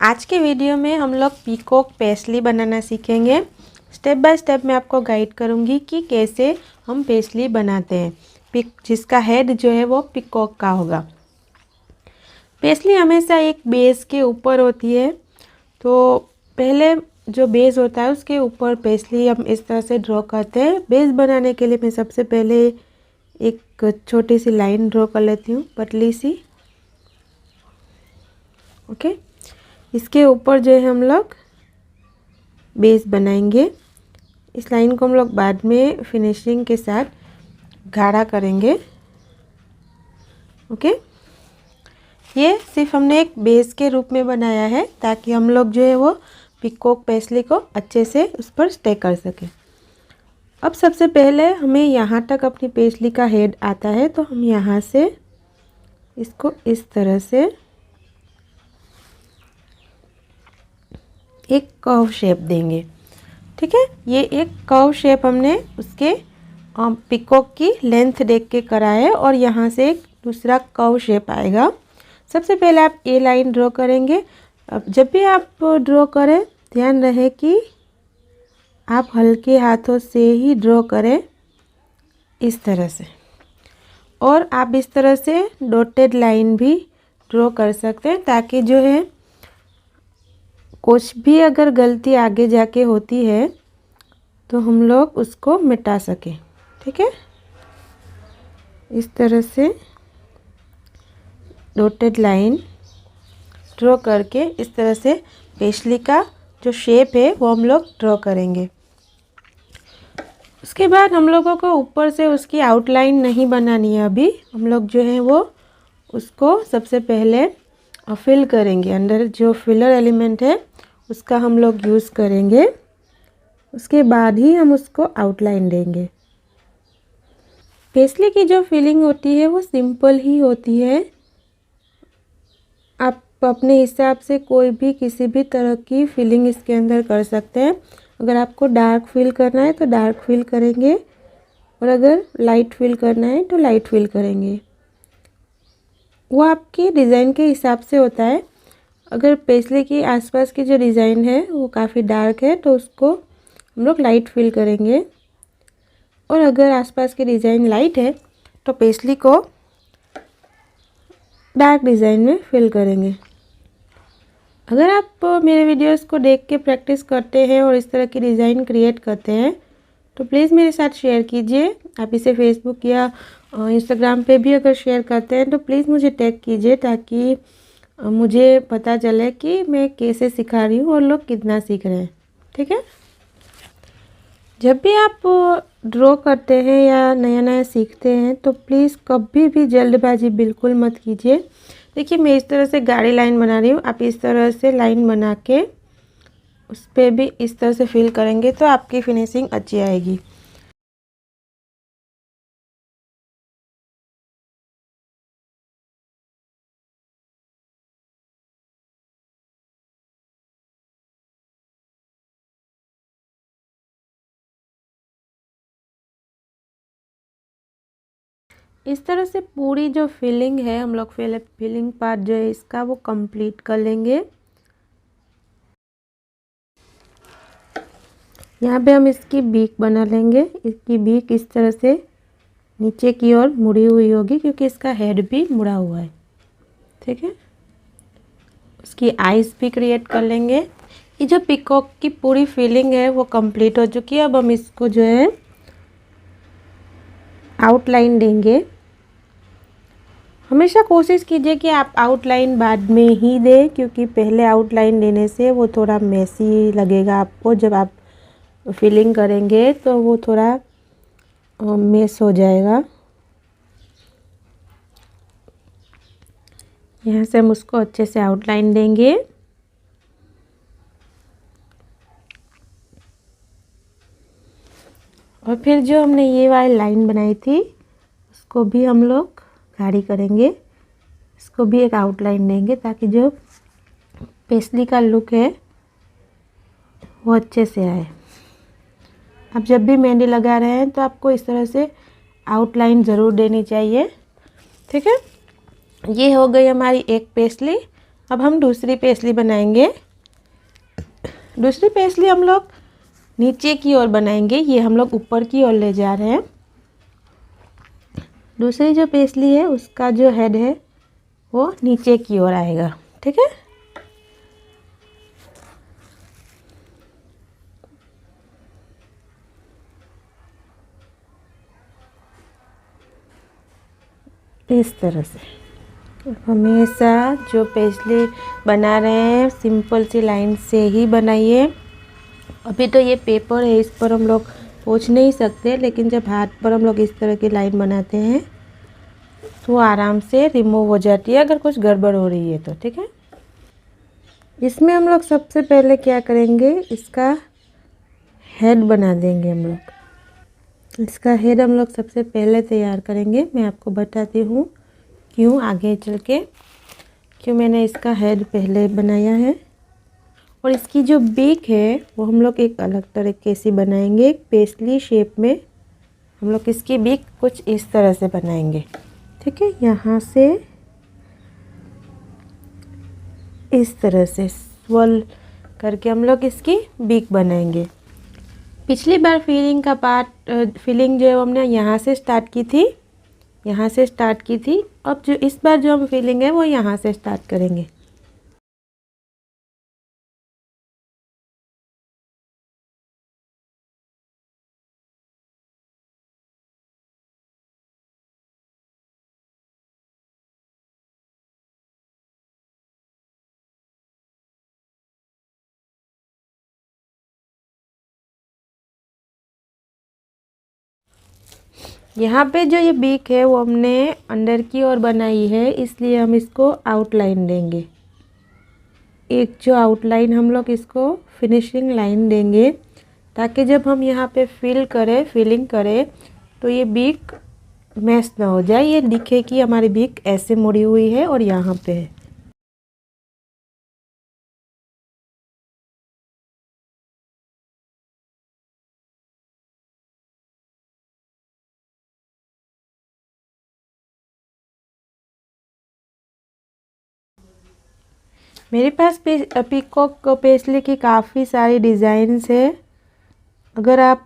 आज के वीडियो में हम लोग पीकॉक पेस्ली बनाना सीखेंगे। स्टेप बाय स्टेप मैं आपको गाइड करूंगी कि कैसे हम पेस्ली बनाते हैं, जिसका हेड जो है वो पीकॉक का होगा। पेस्ली हमेशा एक बेस के ऊपर होती है, तो पहले जो बेस होता है उसके ऊपर पेस्ली हम इस तरह से ड्रॉ करते हैं। बेस बनाने के लिए मैं सबसे पहले एक छोटी सी लाइन ड्रॉ कर लेती हूँ, पतली सी। ओके, इसके ऊपर जो है हम लोग बेस बनाएंगे। इस लाइन को हम लोग बाद में फिनिशिंग के साथ गाढ़ा करेंगे। ओके, ये सिर्फ हमने एक बेस के रूप में बनाया है ताकि हम लोग जो है वो पीकॉक पेस्ली को अच्छे से उस पर स्टे कर सके। अब सबसे पहले हमें यहाँ तक अपनी पेस्ली का हेड आता है, तो हम यहाँ से इसको इस तरह से एक कर्व शेप देंगे। ठीक है, ये एक कर्व शेप हमने उसके पीकॉक की लेंथ देख के करा है और यहाँ से एक दूसरा कर्व शेप आएगा। सबसे पहले आप ए लाइन ड्रॉ करेंगे। अब जब भी आप ड्रॉ करें ध्यान रहे कि आप हल्के हाथों से ही ड्रॉ करें, इस तरह से। और आप इस तरह से डॉटेड लाइन भी ड्रॉ कर सकते हैं ताकि जो है कुछ भी अगर गलती आगे जाके होती है तो हम लोग उसको मिटा सकें। ठीक है, इस तरह से डॉटेड लाइन ड्रॉ करके इस तरह से पेस्ली का जो शेप है वो हम लोग ड्रॉ करेंगे। उसके बाद हम लोगों को ऊपर से उसकी आउटलाइन नहीं बनानी है। अभी हम लोग जो है वो उसको सबसे पहले फिल करेंगे। अंदर जो फिलर एलिमेंट है उसका हम लोग यूज़ करेंगे, उसके बाद ही हम उसको आउटलाइन देंगे। पेस्ली की जो फिलिंग होती है वो सिंपल ही होती है। आप अपने हिसाब से कोई भी किसी भी तरह की फिलिंग इसके अंदर कर सकते हैं। अगर आपको डार्क फिल करना है तो डार्क फिल करेंगे और अगर लाइट फिल करना है तो लाइट फिल करेंगे। वो आपकी डिज़ाइन के हिसाब से होता है। अगर पेस्ली की आसपास की जो डिज़ाइन है वो काफ़ी डार्क है तो उसको हम लोग लाइट फिल करेंगे, और अगर आसपास की डिज़ाइन लाइट है तो पेस्ली को डार्क डिज़ाइन में फिल करेंगे। अगर आप मेरे वीडियोस को देख के प्रैक्टिस करते हैं और इस तरह की डिज़ाइन क्रिएट करते हैं तो प्लीज़ मेरे साथ शेयर कीजिए। आप इसे फेसबुक या इंस्टाग्राम पे भी अगर शेयर करते हैं तो प्लीज़ मुझे टैग कीजिए ताकि मुझे पता चले कि मैं कैसे सिखा रही हूँ और लोग कितना सीख रहे हैं। ठीक है, जब भी आप ड्रॉ करते हैं या नया नया सीखते हैं तो प्लीज़ कभी भी जल्दबाजी बिल्कुल मत कीजिए। देखिए, मैं इस तरह से गाढ़ी लाइन बना रही हूँ, आप इस तरह से लाइन बना के उस पर भी इस तरह से फिल करेंगे तो आपकी फिनिशिंग अच्छी आएगी। इस तरह से पूरी जो फिलिंग है हम लोग पहले फिलिंग पार्ट जो है इसका वो कंप्लीट कर लेंगे। यहाँ पे हम इसकी बीक बना लेंगे। इसकी बीक इस तरह से नीचे की ओर मुड़ी हुई होगी क्योंकि इसका हेड भी मुड़ा हुआ है। ठीक है, उसकी आईज भी क्रिएट कर लेंगे। ये जो पीकॉक की पूरी फिलिंग है वो कंप्लीट हो चुकी है। अब हम इसको जो है आउटलाइन देंगे। हमेशा कोशिश कीजिए कि आप आउटलाइन बाद में ही दें, क्योंकि पहले आउटलाइन देने से वो थोड़ा मेसी लगेगा आपको। जब आप फिलिंग करेंगे तो वो थोड़ा मेस हो जाएगा। यहाँ से हम उसको अच्छे से आउटलाइन देंगे। और फिर जो हमने ये वाली लाइन बनाई थी उसको भी हम लोग गाढ़ी करेंगे। इसको भी एक आउटलाइन देंगे ताकि जो पेस्ली का लुक है वो अच्छे से आए। आप जब भी मेहंदी लगा रहे हैं तो आपको इस तरह से आउटलाइन ज़रूर देनी चाहिए। ठीक है, ये हो गई हमारी एक पेस्ली। अब हम दूसरी पेस्ली बनाएंगे। दूसरी पेस्ली हम लोग नीचे की ओर बनाएंगे, ये हम लोग ऊपर की ओर ले जा रहे हैं। दूसरी जो पेस्ली है उसका जो हेड है वो नीचे की ओर आएगा, ठीक है। इस तरह से हमेशा जो पेस्ली बना रहे हैं सिंपल सी लाइन से ही बनाइए। अभी तो ये पेपर है, इस पर हम लोग पोंछ नहीं सकते, लेकिन जब हाथ पर हम लोग इस तरह की लाइन बनाते हैं तो आराम से रिमूव हो जाती है अगर कुछ गड़बड़ हो रही है तो, ठीक है। इसमें हम लोग सबसे पहले क्या करेंगे, इसका हेड बना देंगे हम लोग। इसका हेड हम लोग सबसे पहले तैयार करेंगे। मैं आपको बताती हूँ क्यों आगे चल के, क्यों मैंने इसका हेड पहले बनाया है। और इसकी जो बीक है वो हम लोग एक अलग तरीके से बनाएंगे, एक पेस्ली शेप में। हम लोग इसकी बीक कुछ इस तरह से बनाएंगे, ठीक है। यहाँ से इस तरह से स्वल करके हम लोग इसकी बीक बनाएंगे। पिछली बार फिलिंग जो है हमने यहाँ से स्टार्ट की थी, यहाँ से स्टार्ट की थी। अब जो इस बार जो हम फिलिंग है वो यहाँ से स्टार्ट करेंगे। यहाँ पे जो ये बीक है वो हमने अंदर की ओर बनाई है, इसलिए हम इसको आउटलाइन देंगे। एक जो आउटलाइन हम लोग इसको फिनिशिंग लाइन देंगे, ताकि जब हम यहाँ पे फिलिंग करें तो ये बीक मैच ना हो जाए, ये दिखे कि हमारी बीक ऐसे मुड़ी हुई है और यहाँ पे है। मेरे पास पीकॉक पेस्ली की काफ़ी सारी डिज़ाइंस है। अगर आप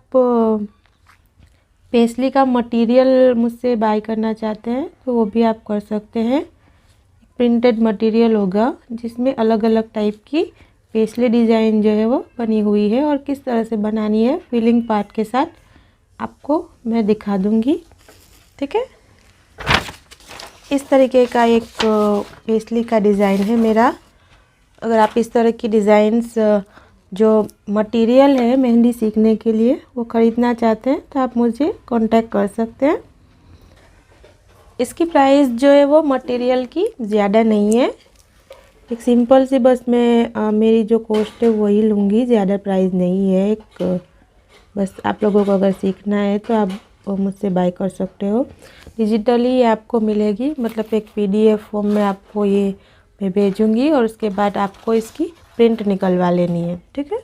पेस्ली का मटेरियल मुझसे बाय करना चाहते हैं तो वो भी आप कर सकते हैं। प्रिंटेड मटेरियल होगा जिसमें अलग अलग टाइप की पेस्ली डिज़ाइन जो है वो बनी हुई है, और किस तरह से बनानी है फिलिंग पार्ट के साथ आपको मैं दिखा दूंगी, ठीक है। इस तरीके का एक पेस्ली का डिज़ाइन है मेरा। अगर आप इस तरह की डिज़ाइंस जो मटेरियल है मेहंदी सीखने के लिए वो ख़रीदना चाहते हैं तो आप मुझे कांटेक्ट कर सकते हैं। इसकी प्राइस जो है वो मटेरियल की ज़्यादा नहीं है, एक सिंपल सी बस मैं मेरी जो कॉस्ट है वही लूँगी, ज़्यादा प्राइस नहीं है। एक बस आप लोगों को अगर सीखना है तो आप मुझसे बाय कर सकते हो। डिजिटली आपको मिलेगी, मतलब एक PDF फॉर्म में आपको ये मैं भेजूँगी, और उसके बाद आपको इसकी प्रिंट निकलवा लेनी है, ठीक है।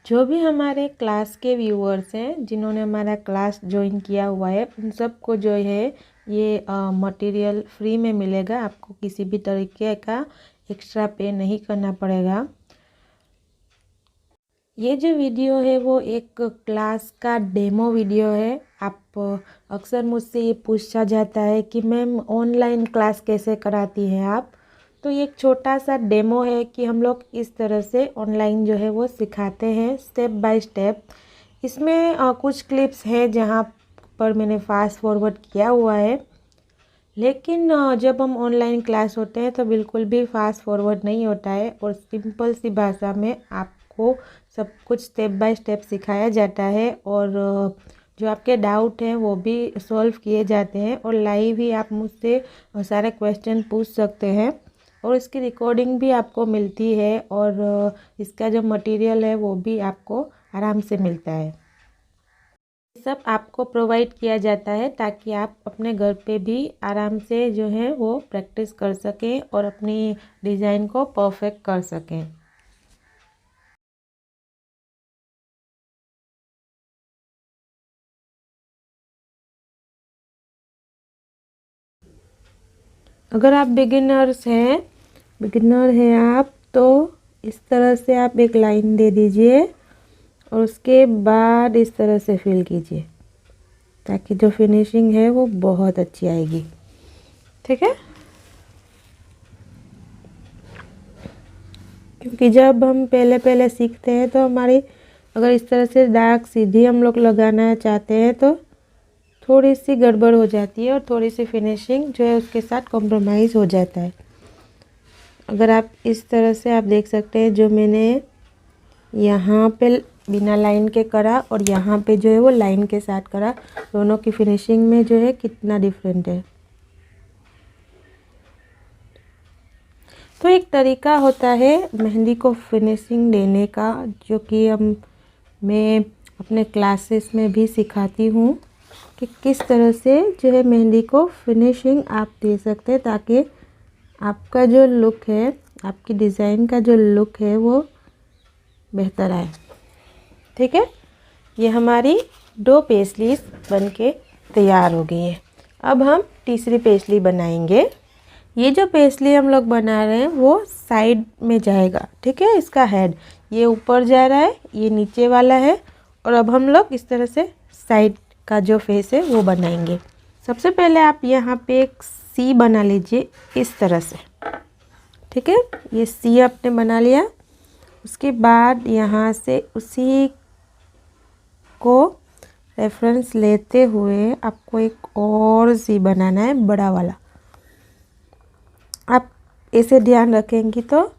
जो भी हमारे क्लास के व्यूअर्स हैं जिन्होंने हमारा क्लास ज्वाइन किया हुआ है उन सबको जो है ये मटेरियल फ्री में मिलेगा। आपको किसी भी तरीके का एक्स्ट्रा पे नहीं करना पड़ेगा। ये जो वीडियो है वो एक क्लास का डेमो वीडियो है। आप अक्सर मुझसे ये पूछा जाता है कि मैम ऑनलाइन क्लास कैसे कराती हैं आप, तो ये एक छोटा सा डेमो है कि हम लोग इस तरह से ऑनलाइन जो है वो सिखाते हैं स्टेप बाय स्टेप। इसमें कुछ क्लिप्स है जहाँ पर मैंने फास्ट फॉरवर्ड किया हुआ है, लेकिन जब हम ऑनलाइन क्लास होते हैं तो बिल्कुल भी फास्ट फॉरवर्ड नहीं होता है, और सिंपल सी भाषा में आपको सब कुछ स्टेप बाय स्टेप सिखाया जाता है, और जो आपके डाउट हैं वो भी सॉल्व किए जाते हैं, और लाइव ही आप मुझसे सारे क्वेश्चन पूछ सकते हैं, और इसकी रिकॉर्डिंग भी आपको मिलती है, और इसका जो मटेरियल है वो भी आपको आराम से मिलता है। सब आपको प्रोवाइड किया जाता है ताकि आप अपने घर पे भी आराम से जो है वो प्रैक्टिस कर सकें और अपनी डिज़ाइन को परफेक्ट कर सकें। अगर आप बिगिनर्स हैं बिगिनर हैं आप तो इस तरह से आप एक लाइन दे दीजिए और उसके बाद इस तरह से फिल कीजिए ताकि जो फिनिशिंग है वो बहुत अच्छी आएगी। ठीक है, क्योंकि जब हम पहले पहले सीखते हैं तो हमारी अगर इस तरह से दाग सीधी हम लोग लगाना चाहते हैं तो थोड़ी सी गड़बड़ हो जाती है और थोड़ी सी फिनिशिंग जो है उसके साथ कॉम्प्रोमाइज़ हो जाता है। अगर आप इस तरह से आप देख सकते हैं जो मैंने यहाँ पे बिना लाइन के करा और यहाँ पे जो है वो लाइन के साथ करा, दोनों की फिनिशिंग में जो है कितना डिफरेंट है। तो एक तरीका होता है मेहंदी को फिनिशिंग देने का जो कि मैं अपने क्लासेस में भी सिखाती हूँ कि किस तरह से जो है मेहंदी को फिनिशिंग आप दे सकते हैं ताकि आपका जो लुक है, आपकी डिज़ाइन का जो लुक है वो बेहतर आए। ठीक है, ये हमारी 2 पेस्टलीज बनके तैयार हो गई है। अब हम तीसरी पेस्टली बनाएंगे। ये जो पेस्टली हम लोग बना रहे हैं वो साइड में जाएगा। ठीक है, इसका हेड ये ऊपर जा रहा है, ये नीचे वाला है और अब हम लोग इस तरह से साइड का जो फेस है वो बनाएंगे। सबसे पहले आप यहाँ पे एक सी बना लीजिए इस तरह से। ठीक है, ये सी आपने बना लिया। उसके बाद यहाँ से उसी को रेफरेंस लेते हुए आपको एक और सी बनाना है, बड़ा वाला। आप इसे ध्यान रखेंगी तो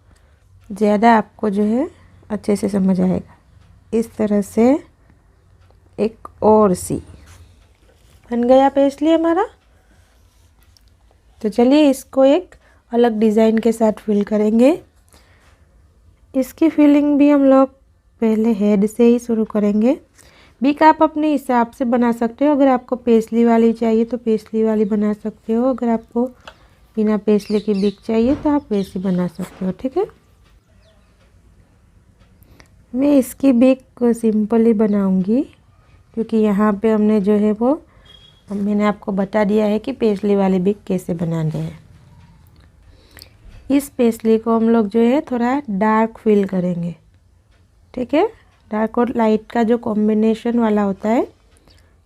ज़्यादा आपको जो है अच्छे से समझ आएगा। इस तरह से एक और सी बन गया पेस्टली हमारा। तो चलिए इसको एक अलग डिज़ाइन के साथ फिल करेंगे। इसकी फिलिंग भी हम लोग पहले हेड से ही शुरू करेंगे। बीक आप अपने हिसाब से बना सकते हो। अगर आपको पेस्टली वाली चाहिए तो पेस्टली वाली बना सकते हो। अगर आपको बिना पेस्टली की बीक चाहिए तो आप वैसी बना सकते हो। ठीक है, मैं इसकी बीक को सिंपल ही बनाऊंगी क्योंकि यहाँ पे हमने जो है वो मैंने आपको बता दिया है कि पेस्टली वाली बीक कैसे बनानी है। इस पेस्टली को हम लोग जो है थोड़ा डार्क फिल करेंगे। ठीक है, डार्क और लाइट का जो कॉम्बिनेशन वाला होता है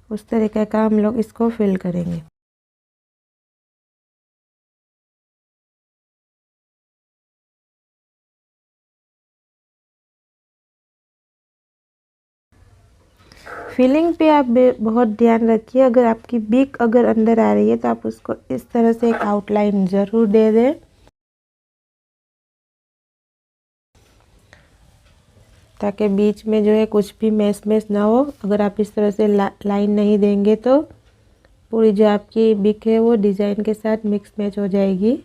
उस तरीके का हम लोग इसको फिल करेंगे। फिलिंग पे आप बहुत ध्यान रखिए। अगर आपकी बीक अगर अंदर आ रही है तो आप उसको इस तरह से एक आउटलाइन ज़रूर दे दें ताकि बीच में जो है कुछ भी मैस ना हो। अगर आप इस तरह से लाइन नहीं देंगे तो पूरी जो आपकी बीक है वो डिज़ाइन के साथ मिक्स मैच हो जाएगी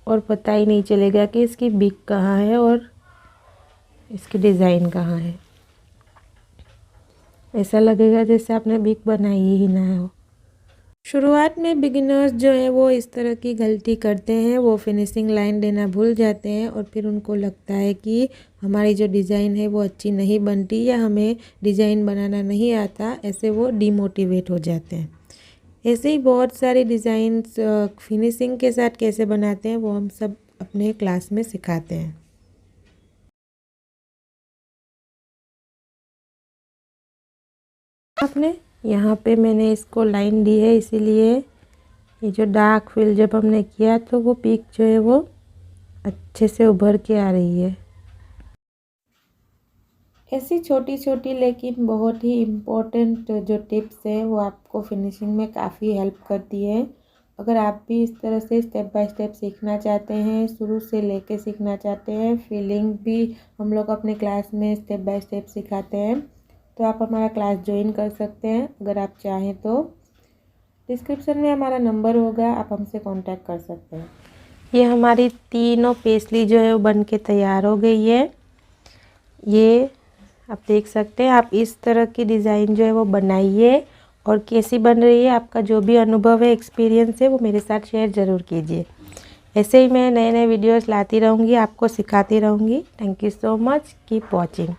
और पता ही नहीं चलेगा कि इसकी बीक कहाँ है और इसकी डिज़ाइन कहाँ है। ऐसा लगेगा जैसे आपने बीक बनाई ही ना हो। शुरुआत में बिगिनर्स जो है वो इस तरह की गलती करते हैं, वो फिनिशिंग लाइन देना भूल जाते हैं और फिर उनको लगता है कि हमारी जो डिज़ाइन है वो अच्छी नहीं बनती या हमें डिज़ाइन बनाना नहीं आता। ऐसे वो डिमोटिवेट हो जाते हैं। ऐसे ही बहुत सारे डिज़ाइंस फिनिशिंग के साथ कैसे बनाते हैं वो हम सब अपने क्लास में सिखाते हैं। आपने यहाँ पे मैंने इसको लाइन दी है, इसीलिए ये जो डार्क फिल जब हमने किया तो वो पीक जो है वो अच्छे से उभर के आ रही है। ऐसी छोटी छोटी लेकिन बहुत ही इम्पोर्टेंट जो टिप्स हैं वो आपको फिनिशिंग में काफ़ी हेल्प करती है। अगर आप भी इस तरह से स्टेप बाय स्टेप सीखना चाहते हैं, शुरू से लेके सीखना चाहते हैं, फीलिंग भी हम लोग अपने क्लास में स्टेप बाय स्टेप सिखाते हैं, तो आप हमारा क्लास ज्वाइन कर सकते हैं। अगर आप चाहें तो डिस्क्रिप्शन में हमारा नंबर होगा, आप हमसे कांटेक्ट कर सकते हैं। ये हमारी तीनों पेस्टली जो है वो बन के तैयार हो गई है। ये आप देख सकते हैं। आप इस तरह की डिज़ाइन जो है वो बनाइए और कैसी बन रही है, आपका जो भी अनुभव है, एक्सपीरियंस है, वो मेरे साथ शेयर ज़रूर कीजिए। ऐसे ही मैं नए नए वीडियोस लाती रहूँगी, आपको सिखाती रहूँगी। Thank you so much, keep watching.